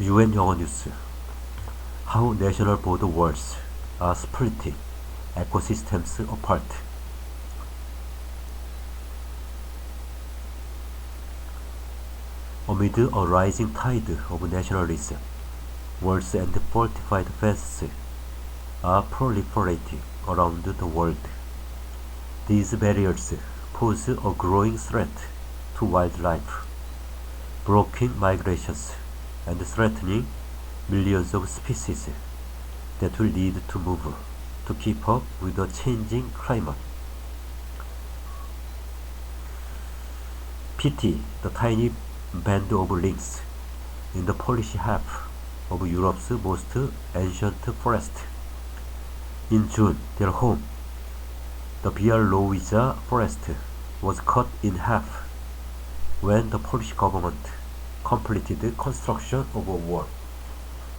UN 영어뉴스. How national border walls are splitting ecosystems apart. Amid a rising tide of nationalism, walls and fortified fences are proliferating around the world. These barriers pose a growing threat to wildlife, blocking migrations and threatening millions of species that will need to move to keep up with the changing climate. Pity the tiny band of lynx in the Polish half of Europe's most ancient forest. In June, their home, the Białowieża forest, was cut in half when the Polish government completed construction of a wall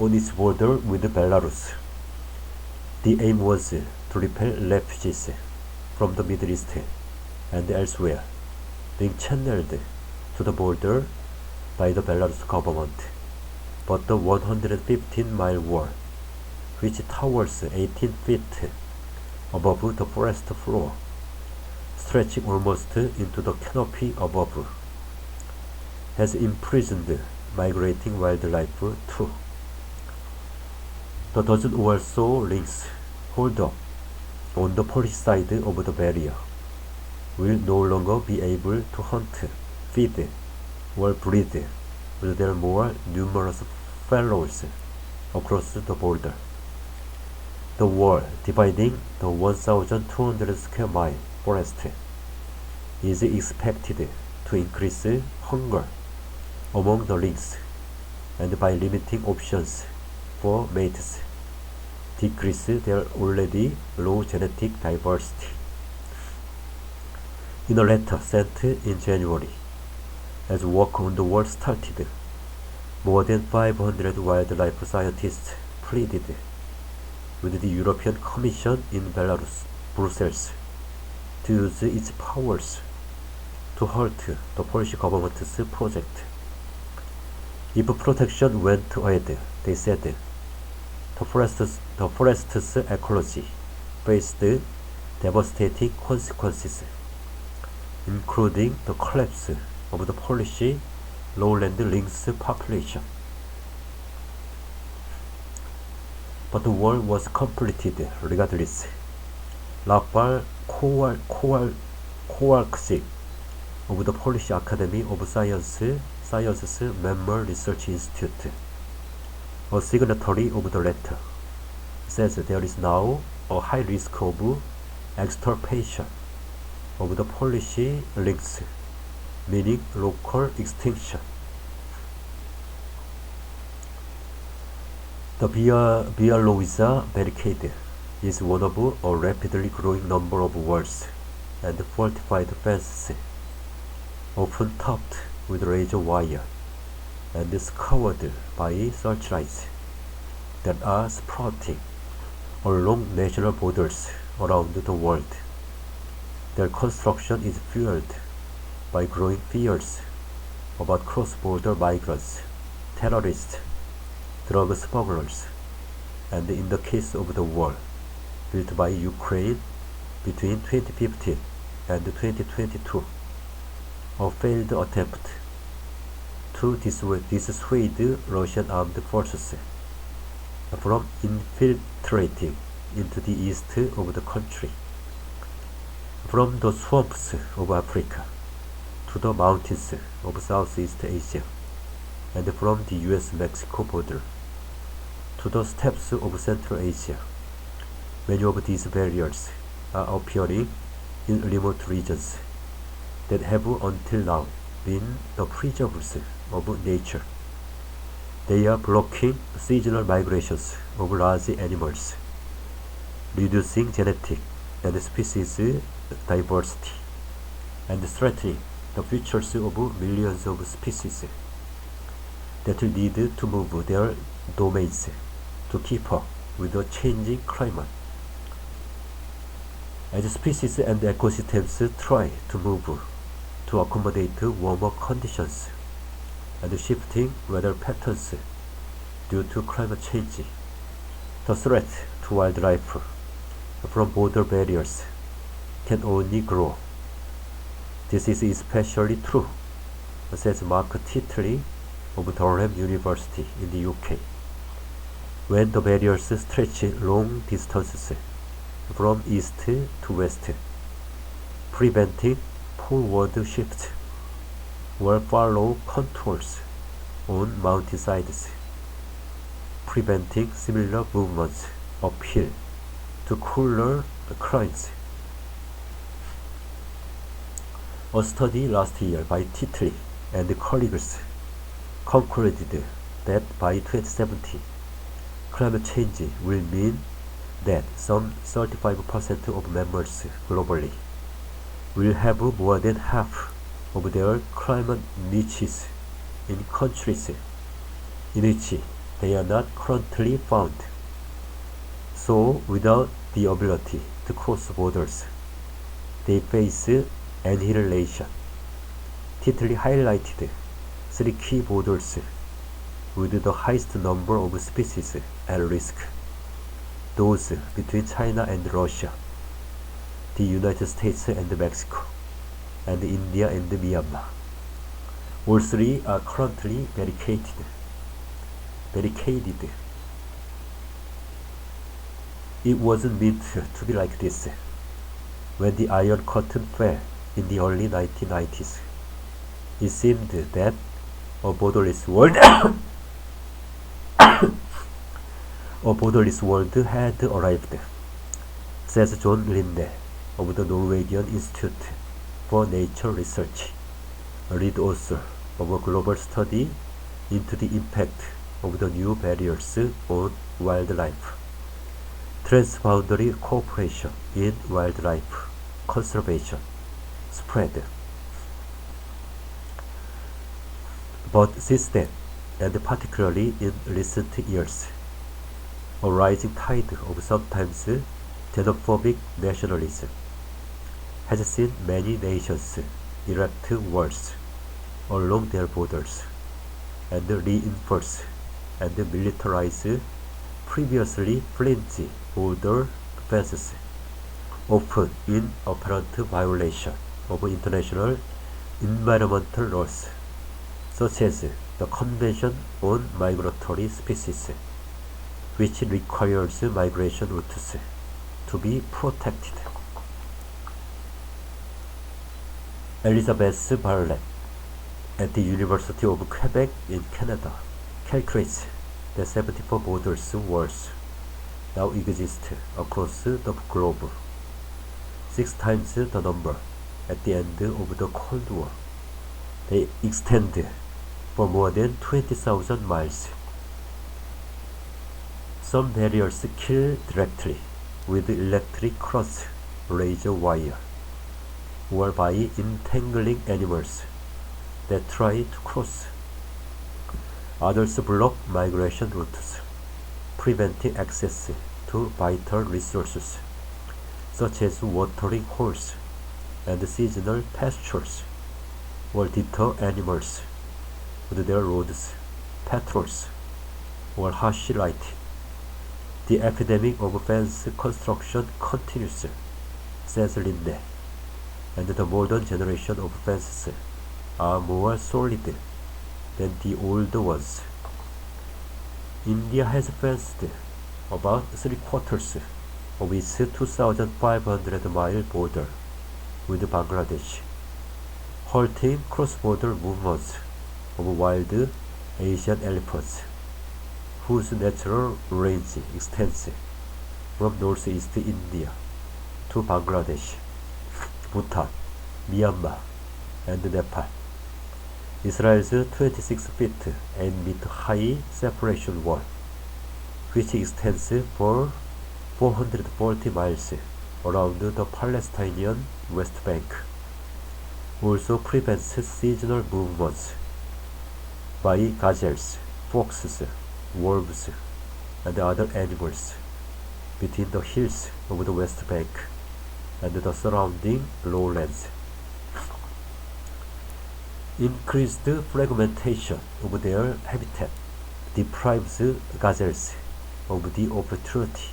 on its border with Belarus. The aim was to repel refugees from the Middle East and elsewhere being channeled to the border by the Belarus government, but the 115-mile wall, which towers 18 feet above the forest floor, stretching almost into the canopy above, has imprisoned migrating wildlife too. The dozen or so lynx holed up on the Polish side of the barrier will no longer be able to hunt, feed, or breed with their more numerous fellows across the border. The wall dividing the 1,200 square mile forest is expected to increase hunger among the lynx, and by limiting options for mates, decrease their already low genetic diversity. In a letter sent in January, as work on the wall started, more than 500 wildlife scientists pleaded with the European Commission in Brussels, to use its powers to halt the Polish government's project. If protection went ahead, they said, the forest's ecology faced devastating consequences, including the collapse of the Polish lowland lynx population. But the wall was completed regardless. Rafał Kowalczyk of the Polish Academy of Sciences Member Research Institute, a signatory of the letter, says there is now a high risk of extirpation of the Polish lynx, meaning local extinction. The Białowieża barricade is one of a rapidly growing number of walls and fortified fences, often topped with razor wire and scoured by searchlights, that are sprouting along national borders around the world. Their construction is fueled by growing fears about cross-border migrants, terrorists, drug smugglers, and in the case of the wall built by Ukraine between 2015 and 2022, a failed attempt to dissuade Russian armed forces from infiltrating into the east of the country, from the swamps of Africa to the mountains of Southeast Asia, and from the US-Mexico border to the steppes of Central Asia. Many of these barriers are appearing in remote regions that have until now been the preserves of nature. They are blocking seasonal migrations of large animals, reducing genetic and species diversity, and threatening the futures of millions of species that will need to move their domains to keep up with the changing climate. As species and ecosystems try to move to accommodate warmer conditions and shifting weather patterns, due to climate change. The threat to wildlife from border barriers can only grow. This is especially true, says Mark Titley of Durham University in the UK, when the barriers stretch long distances from east to west, preventing poleward shifts or follow contours on mountainsides, preventing similar movements uphill to cooler climes. A study last year by Titley and colleagues concluded that by 2070, climate change will mean that some 35% of members globally will have more than half of their climate niches in countries in which they are not currently found. So, without the ability to cross borders, they face annihilation. Titley highlighted three key borders with the highest number of species at risk: those between China and Russia, the United States and Mexico, and India and Myanmar. All three are currently barricaded. It wasn't meant to be like this. When the Iron Curtain fell in the early 1990s, it seemed that a borderless world had arrived, says John Linde of the Norwegian Institute for Nature Research, a lead author of a global study into the impact of the new barriers on wildlife. Transboundary cooperation in wildlife conservation spread. But since then, and particularly in recent years, a rising tide of sometimes xenophobic nationalism has seen many nations erect walls along their borders and reinforce and militarize previously flimsy border fences, often in apparent violation of international environmental laws, such as the Convention on Migratory Species, which requires migration routes to be protected. Elizabeth Bartlett at the University of Quebec in Canada calculates that 74 borders walls now exist across the globe, 6 times the number at the end of the Cold War. They extend for more than 20,000 miles. Some barriers kill directly with electric cross razor wire or by entangling animals that try to cross. Others block migration routes, preventing access to vital resources such as watering holes and seasonal pastures, or deter animals with their roads, patrols, or harsh lighting. The epidemic of fence construction continues, says Linde, and the modern generation of fences are more solid than the old ones. India has fenced about 3/4 of its 2,500-mile border with Bangladesh, halting cross-border movements of wild Asian elephants, whose natural range extends from northeast India to Bangladesh, Bhutan, Myanmar, and Nepal. Israel's 26 feet 8 meter high separation wall, which extends for 440 miles around the Palestinian West Bank, also prevents seasonal movements by gazelles, foxes, wolves, and other animals between the hills of the West Bank and the surrounding lowlands. Increased fragmentation of their habitat deprives gazelles of the opportunity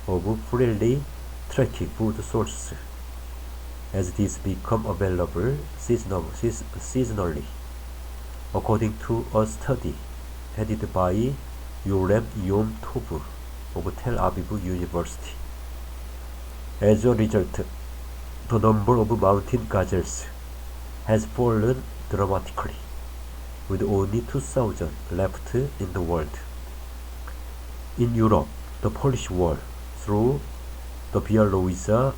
of freely tracking food sources, as these become available seasonally, according to a study headed by Yorem Yom Tov of Tel Aviv University. As a result, the number of mountain gazelles has fallen dramatically, with only 2,000 left in the world. In Europe, the Polish wall through the Białowieża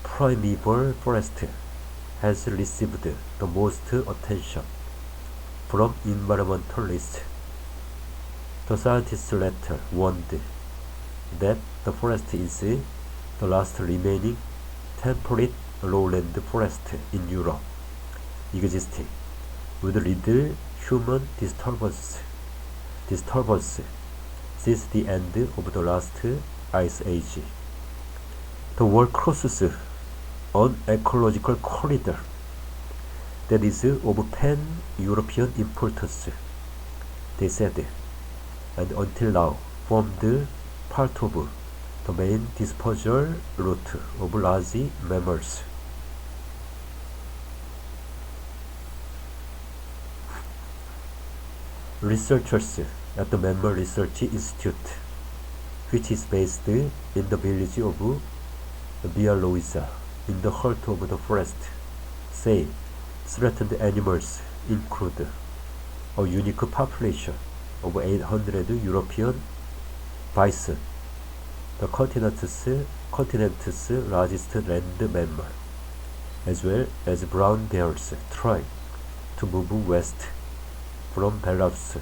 primeval forest has received the most attention from environmentalists. The scientists later warned that the forest is the last remaining temperate lowland forest in Europe, existing with little human disturbance since the end of the last ice age. The wall crosses an ecological corridor that is of pan-European importance, they said, and until now formed part of the main dispersal route of large mammals. Researchers at the Mammal Research Institute, which is based in the village of Białowieża in the heart of the forest, say threatened animals include a unique population of 800 European bison, the continent's largest land mammal, as well as brown bears trying to move west from Belarus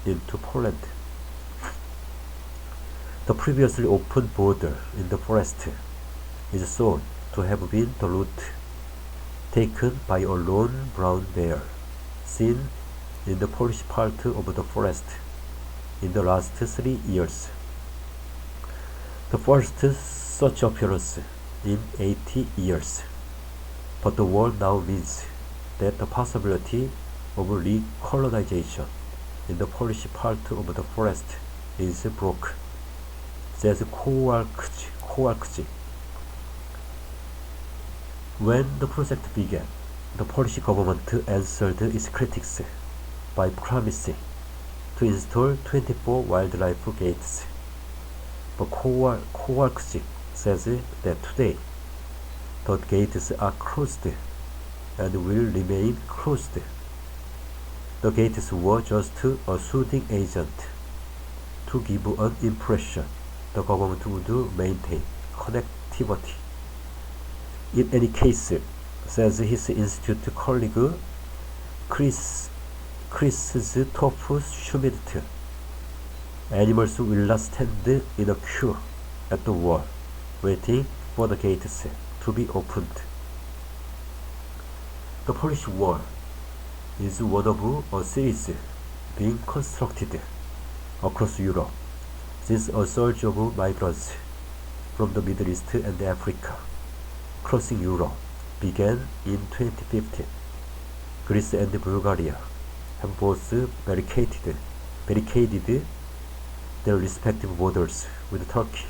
into Poland. The previously open border in the forest is thought to have been the route taken by a lone brown bear seen in the Polish part of the forest in the last 3 years. The first such appearance in 80 years, but the war now means that the possibility of recolonization in the Polish part of the forest is broke, says Kowalczyk. When the project began, the Polish government answered its critics by promising to install 24 wildlife gates. But Kowalczyk says that today the gates are closed and will remain closed. The gates were just a soothing agent to give an impression the government would maintain connectivity. In any case, says his institute colleague Krzysztof Schmidt, animals will not stand in a queue at the wall, waiting for the gates to be opened. The Polish wall is one of a series being constructed across Europe since a surge of migrants from the Middle East and Africa crossing Europe began in 2015. Greece and Bulgaria have both barricaded their respective borders with Turkey.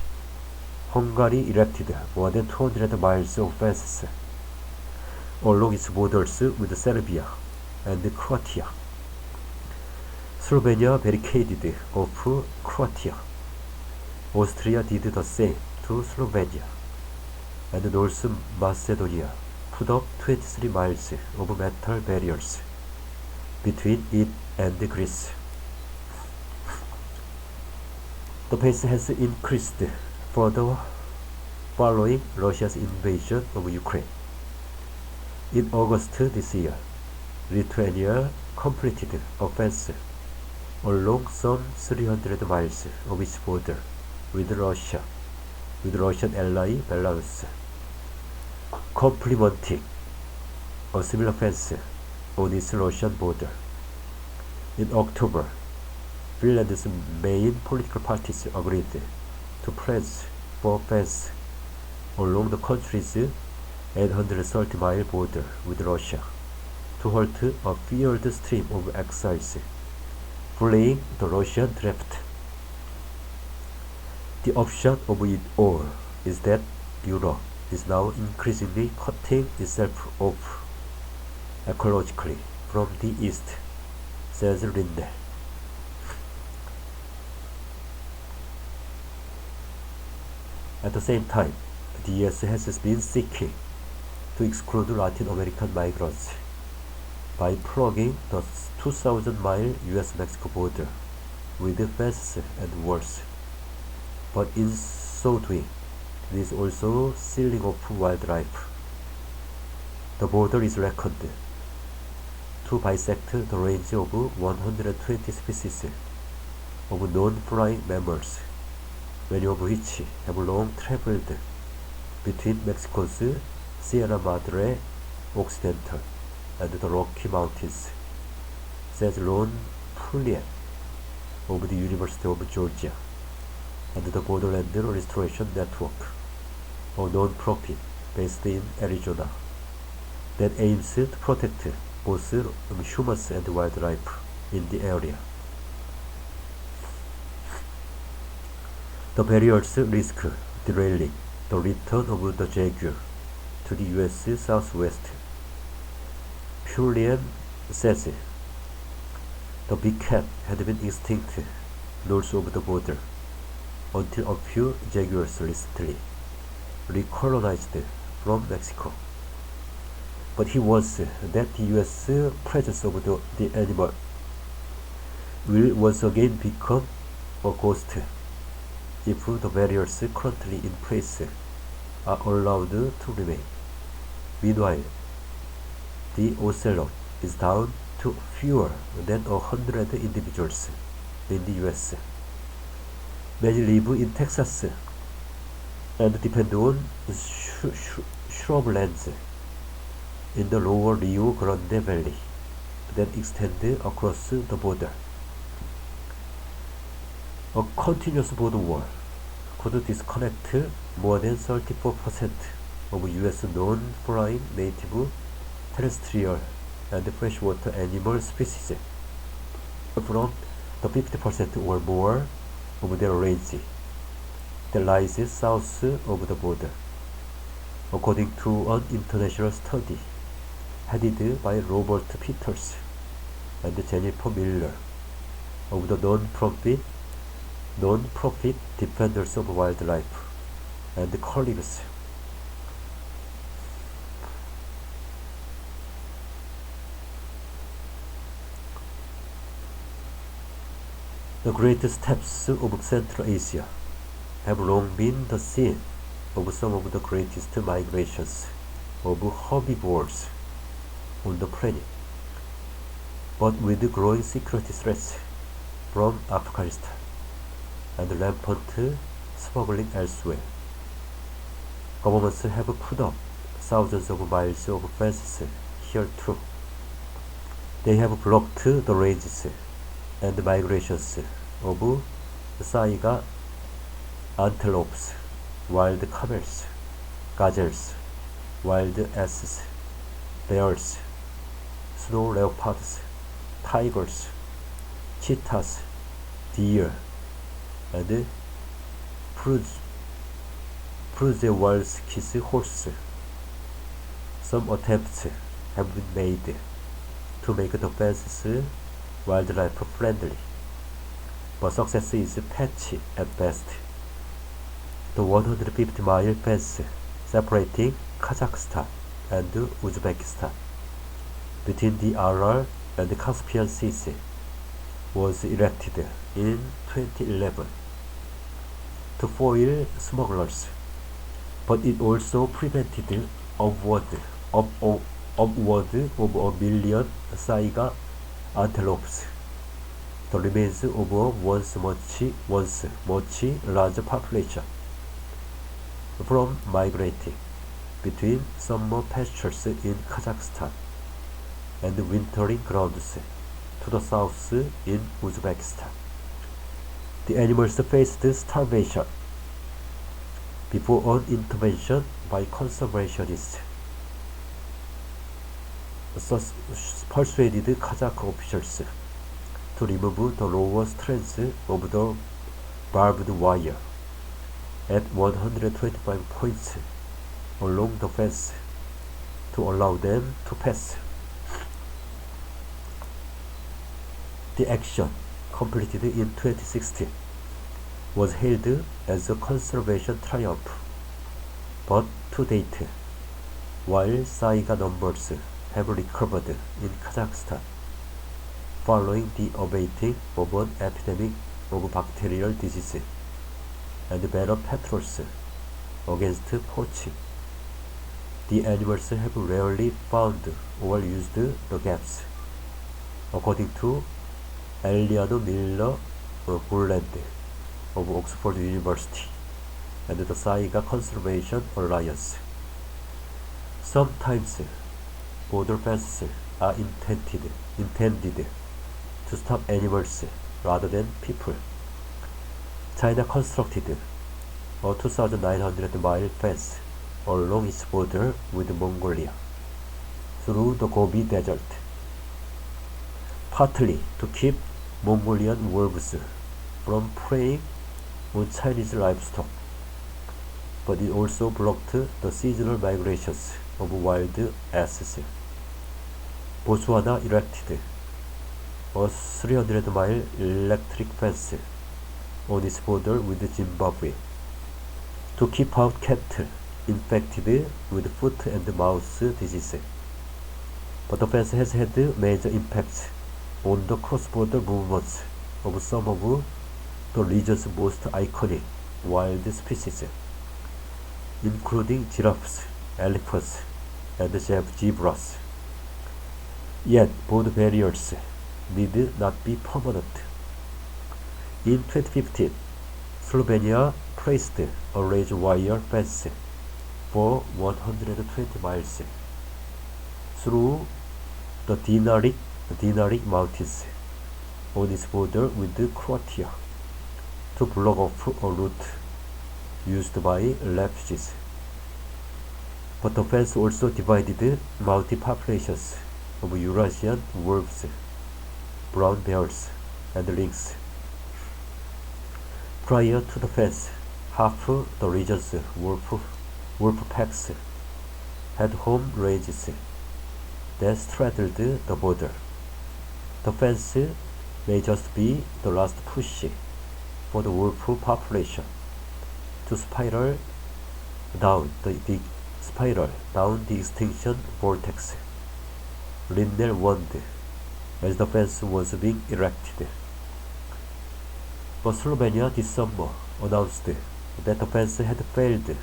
Hungary erected more than 200 miles of fences along its borders with Serbia and Croatia. Slovenia barricaded off Croatia. Austria did the same to Slovenia, and North Macedonia put up 23 miles of metal barriers between it and Greece. The pace has increased further following Russia's invasion of Ukraine. In August this year, Lithuania completed a fence along some 300 miles of its border with Russia, with Russian ally Belarus, complementing a similar fence on its Russian border. In October, Finland's main political parties agreed to pledge for a fence along the country's 830-mile border with Russia to halt a feared stream of exiles fleeing the Russian draft. The upshot of it all is that Europe is now increasingly cutting itself off ecologically from the East, says Lindell. At the same time, the US has been seeking to exclude Latin American migrants by plugging the 2,000-mile US-Mexico border with fences and walls. But in so doing, it is also sealing off wildlife. The border is reckoned to bisect the range of 120 species of non-flying mammals, many of which have long traveled between Mexico's Sierra Madre Occidental and the Rocky Mountains, says Ron Pullian of the University of Georgia and the Borderland Restoration Network, a non-profit based in Arizona that aims to protect both humans and wildlife in the area. The barriers risk derailing the return of the jaguar to the US Southwest. Pullian says the big cat had been extinct north of the border until a few jaguars recently recolonized from Mexico. But he warns that the US presence of the animal will once again become a ghost if the barriers currently in place are allowed to remain. Meanwhile, the ocelot is down to fewer than 100 individuals in the US. Many live in Texas and depend on shrublands in the lower Rio Grande Valley that extend across the border. A continuous border wall could disconnect more than 34% of US non-flying native terrestrial and freshwater animal species from the 50% or more of their range that lies south of the border, according to an international study headed by Robert Peters and Jennifer Miller of the non-profit Defenders of Wildlife and colleagues. The great steppes of Central Asia have long been the scene of some of the greatest migrations of herbivores on the planet, but with growing security threats from Afghanistan and rampant smuggling elsewhere, governments have put up thousands of miles of fences here too. They have blocked the ranges and migrations of saiga antelopes, wild camels, gazelles, wild asses, bears, snow leopards, tigers, cheetahs, deer, and Przewalski's horses. Some attempts have been made to make the fences wildlife friendly, but success is patchy at best. The 150-mile fence separating Kazakhstan and Uzbekistan between the Aral and the Caspian Seas was erected in 2011 to foil smugglers, but it also prevented upward of a million saiga antelopes, the remains of a once much larger population, from migrating between summer pastures in Kazakhstan and wintering grounds to the south in Uzbekistan. The animals faced starvation before an intervention by conservationists persuaded Kazakh officials to remove the lower strands of the barbed wire at 125 points along the fence to allow them to pass. The action, completed in 2016, was hailed as a conservation triumph, but to date, while saiga numbers have recovered in Kazakhstan following the abating of an epidemic of bacterial disease and better patrols against poaching, the animals have rarely found or used the gaps, according to Eliana Miller Burland of Oxford University and the Saiga Conservation Alliance. Sometimes border fences are intended to stop animals rather than people. China constructed a 2,900-mile fence along its border with Mongolia through the Gobi Desert, partly to keep Mongolian wolves from preying on Chinese livestock, but it also blocked the seasonal migrations of wild asses. Botswana erected a 300-mile electric fence on its border with Zimbabwe to keep out cattle infected with foot and mouth disease. But the fence has had major impacts on the cross-border movements of some of the region's most iconic wild species, including giraffes, elephants, and zebras. Yet both barriers need not be permanent. In 2015, Slovenia placed a razor wire fence for 120 miles through the Dinaric Mountains on its border with Croatia to block off a route used by refugees. But the fence also divided mountain populations of Eurasian wolves, brown bears, and lynx. Prior to the fence, half the region's wolf packs had home ranges that straddled the border. The fence may just be the last push for the wolf population to spiral down the extinction vortex. Lindner warned as the fence was being erected. But Slovenia this summer announced that the fence had failed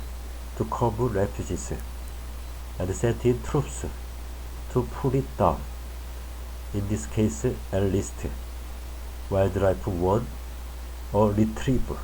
to curb refugees and sent in troops to pull it down. In this case, at least, wildlife won a retrieval.